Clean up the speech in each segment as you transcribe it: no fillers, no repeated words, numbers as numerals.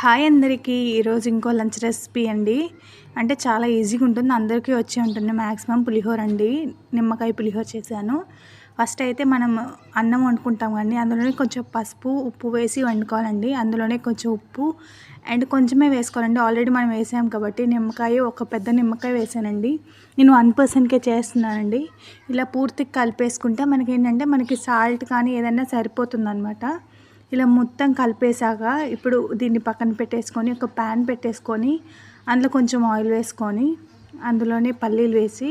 Hi అందరికీ. ఈరోజు ఇంకో లంచ్ రెసిపీ అండి. అంటే చాలా ఈజీగా ఉంటుంది, అందరికీ వచ్చి ఉంటుంది మ్యాక్సిమం. పులిహోర అండి, నిమ్మకాయ పులిహోర చేశాను. ఫస్ట్ అయితే మనం అన్నం వండుకుంటాం కానీ అందులోనే కొంచెం పసుపు ఉప్పు వేసి వండుకోవాలండి. అందులోనే కొంచెం ఉప్పు అండ్ కొంచెమే వేసుకోవాలండి, ఆల్రెడీ మనం వేసాం కాబట్టి. నిమ్మకాయ ఒక పెద్ద నిమ్మకాయ వేసానండి. నేను 1%కే చేస్తున్నానండి. ఇలా పూర్తిగా కలిపేసుకుంటే మనకి ఏంటంటే మనకి సాల్ట్ కానీ ఏదైనా సరిపోతుందన్నమాట. ఇలా మొత్తం కలిపేసాక ఇప్పుడు దీన్ని పక్కన పెట్టేసుకొని ఒక ప్యాన్ పెట్టేసుకొని అందులో కొంచెం ఆయిల్ వేసుకొని అందులోనే పల్లీలు వేసి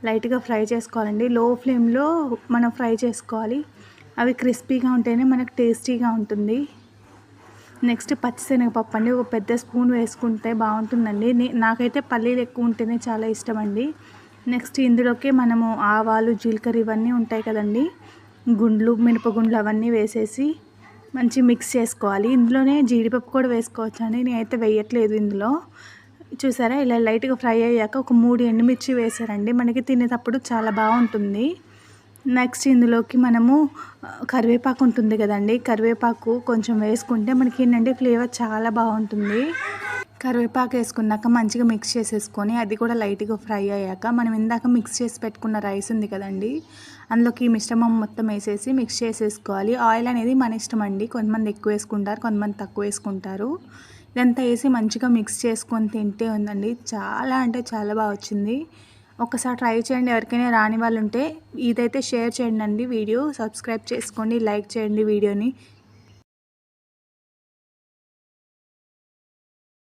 లైట్గా ఫ్రై చేసుకోవాలండి. లో ఫ్లేమ్లో మనం ఫ్రై చేసుకోవాలి, అవి క్రిస్పీగా ఉంటేనే మనకు టేస్టీగా ఉంటుంది. నెక్స్ట్ పచ్చిశనగపప్పు అండి, ఒక పెద్ద స్పూన్ వేసుకుంటే బాగుంటుందండి. నాకైతే పల్లీలు ఎక్కువ ఉంటేనే చాలా ఇష్టం అండి. నెక్స్ట్ ఇందులోకి మనము ఆవాలు జీలకర్ర ఇవన్నీ ఉంటాయి కదండి, గుండ్లు మినపగుండ్లు అవన్నీ వేసేసి మంచి మిక్స్ చేసుకోవాలి. ఇందులోనే జీడిపప్పు కూడా వేసుకోవచ్చు అండి, నేనైతే వేయట్లేదు ఇందులో. చూసారా, ఇలా లైట్గా ఫ్రై అయ్యాక ఒక 3 ఎండుమిర్చి వేసారండి, మనకి తినేటప్పుడు చాలా బాగుంటుంది. నెక్స్ట్ ఇందులోకి మనము కరివేపాకు ఉంటుంది కదండి, కరివేపాకు కొంచెం వేసుకుంటే మనకి ఏంటంటే ఫ్లేవర్ చాలా బాగుంటుంది. కరివేపాకు వేసుకున్నాక మంచిగా మిక్స్ చేసేసుకొని అది కూడా లైట్గా ఫ్రై అయ్యాక మనం ఇందాక మిక్స్ చేసి పెట్టుకున్న రైస్ ఉంది కదండి, అందులోకి మిశ్రమం మొత్తం వేసేసి మిక్స్ చేసేసుకోవాలి. ఆయిల్ అనేది మన ఇష్టం అండి, కొంతమంది ఎక్కువ వేసుకుంటారు, కొంతమంది తక్కువ వేసుకుంటారు. ఇదంతా వేసి మంచిగా మిక్స్ చేసుకొని తింటే ఉందండి, చాలా అంటే చాలా బాగా వచ్చింది. ఒకసారి ట్రై చేయండి. ఎవరికైనా రాని వాళ్ళు ఉంటే ఇదైతే షేర్ చేయండి అండి. వీడియో సబ్స్క్రైబ్ చేసుకోండి, లైక్ చేయండి వీడియోని.